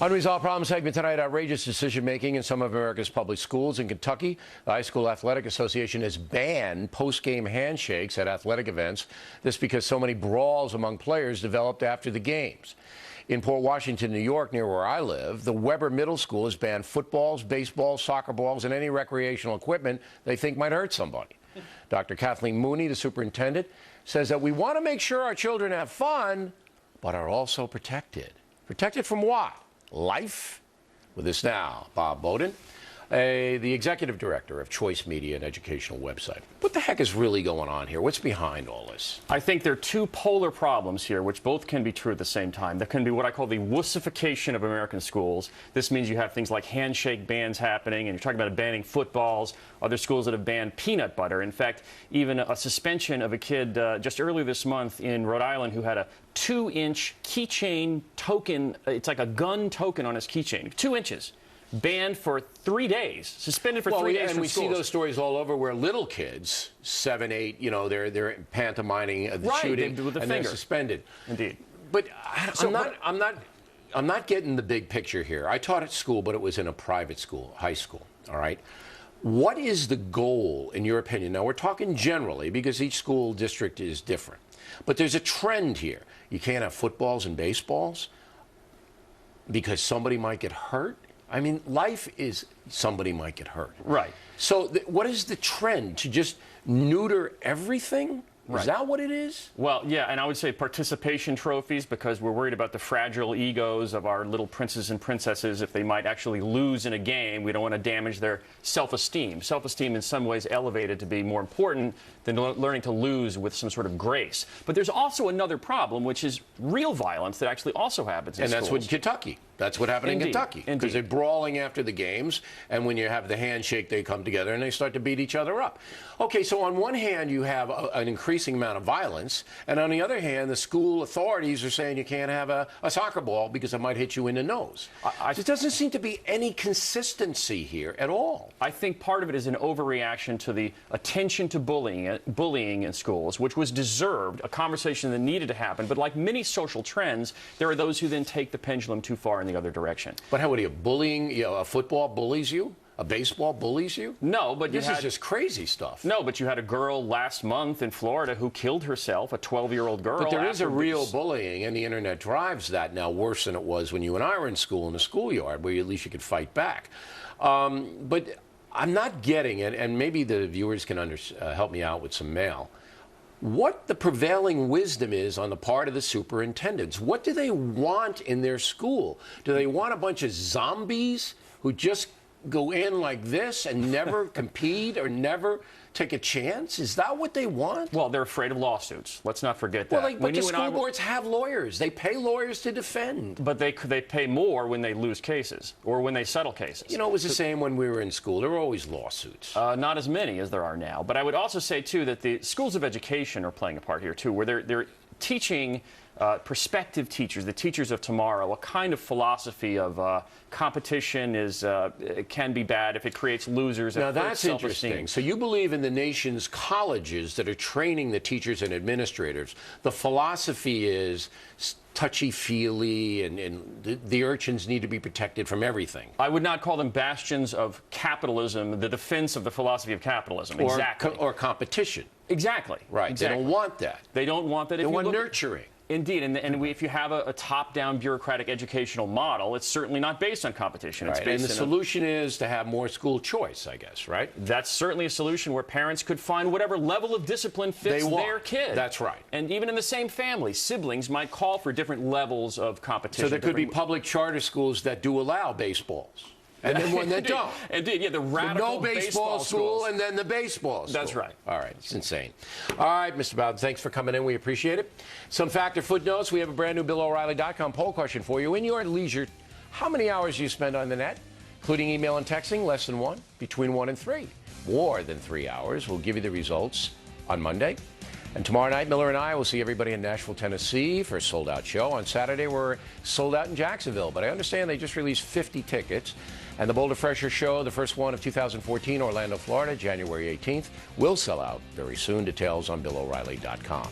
Unresolved problem segment tonight. Outrageous decision-making in some of America's public schools. In Kentucky, the High School Athletic Association has banned post-game handshakes at athletic events. This because so many brawls among players developed after the games. In Port Washington, New York, near where I live, the Weber Middle School has banned footballs, baseballs, soccer balls, and any recreational equipment they think might hurt somebody. Dr. Kathleen Mooney, the superintendent, says that we want to make sure our children have fun, but are also protected. Protected from what? Life? With us now, Bob Bowden, the executive director of Choice Media, an educational website. What the heck is really going on here? What's behind all this? I think there are two polar problems here, which both can be true at the same time. There can be what I call the Wussification of American schools. This means you have things like handshake bans happening, and you're talking about banning footballs, other schools that have banned peanut butter. In fact, even a suspension of a kid just earlier this month in Rhode Island who had a 2-inch keychain token. It's like a gun token on his keychain, 2 inches. Banned for 3 days, suspended for 3 days. And we see those stories all over where little kids, 7, 8, you know, they're pantomiming the shooting with the and finger. they're suspended. Indeed. But I'm not getting the big picture here. I taught at school, but it was in a private school, high school. All right. What is the goal, in your opinion? Now we're talking generally because each school district is different, but there's a trend here. You can't have footballs and baseballs because somebody might get hurt. I mean, life is somebody might get hurt. Right. So what is the trend? To just neuter everything? Right. Is that what it is? Well, yeah, and I would say participation trophies because we're worried about the fragile egos of our little princes and princesses. If they might actually lose in a game, we don't want to damage their self-esteem. Self-esteem in some ways elevated to be more important than learning to lose with some sort of grace. But there's also another problem, which is real violence that actually also happens in schools. And that's what Kentucky. That's what happened in Kentucky. Because they're brawling after the games, and when you have the handshake, they come together and they start to beat each other up. Okay, so on one hand, you have an increasing amount of violence, and on the other hand, the school authorities are saying you can't have a soccer ball because it might hit you in the nose. There doesn't seem to be any consistency here at all. I think part of it is an overreaction to the attention to bullying in schools, which was deserved, a conversation that needed to happen. But like many social trends, there are those who then take the pendulum too far in the other direction. But how are you bullying? You know, a football bullies you? A baseball bullies you? No, but this is just crazy stuff. No, but you had a girl last month in Florida who killed herself, a 12-year-old girl. But there is a real bullying, and the internet drives that now worse than it was when you and I were in school in the schoolyard, where at least you could fight back. But I'm not getting it, and maybe the viewers can help me out with some mail. What the prevailing wisdom is on the part of the superintendents. What do they want in their school? Do they want a bunch of zombies who just go in like this and never compete or never take a chance? Is that what they want? Well, they're afraid of lawsuits. Let's not forget that. Well, but the school boards have lawyers. They pay lawyers to defend. But they pay more when they lose cases or when they settle cases. You know, it was the same when we were in school. There were always lawsuits. Not as many as there are now. But I would also say, too, that the schools of education are playing a part here, too, where they're teaching prospective teachers, the teachers of tomorrow, a kind of philosophy of competition can be bad if it creates losers. Now that's interesting. So you believe in the nation's colleges that are training the teachers and administrators. The philosophy is touchy-feely, and the urchins need to be protected from everything. I would not call them bastions of capitalism, the defense of the philosophy of capitalism. Exactly. Or competition. Exactly. Right. Exactly. They don't want that. They don't want that. They want nurturing. Indeed, and if you have a top-down bureaucratic educational model, it's certainly not based on competition. Right. It's based and the solution is to have more school choice, I guess, right? That's certainly a solution where parents could find whatever level of discipline fits their kid. That's right. And even in the same family, siblings might call for different levels of competition. So there could be public charter schools that do allow baseballs. And then one that don't. Indeed, yeah, the radical no baseball school and then the baseball school. That's right. All right, it's insane. All right, Mr. Bowden, thanks for coming in. We appreciate it. Some factor footnotes. We have a brand new BillO'Reilly.com poll question for you. In your leisure, how many hours do you spend on the net, including email and texting? Less than 1, between 1 and 3. More than 3 hours. We'll give you the results on Monday. And tomorrow night, Miller and I will see everybody in Nashville, Tennessee for a sold-out show. On Saturday, we're sold out in Jacksonville, but I understand they just released 50 tickets. And the Boulder Fresher show, the first one of 2014, Orlando, Florida, January 18th, will sell out very soon. Details on BillO'Reilly.com.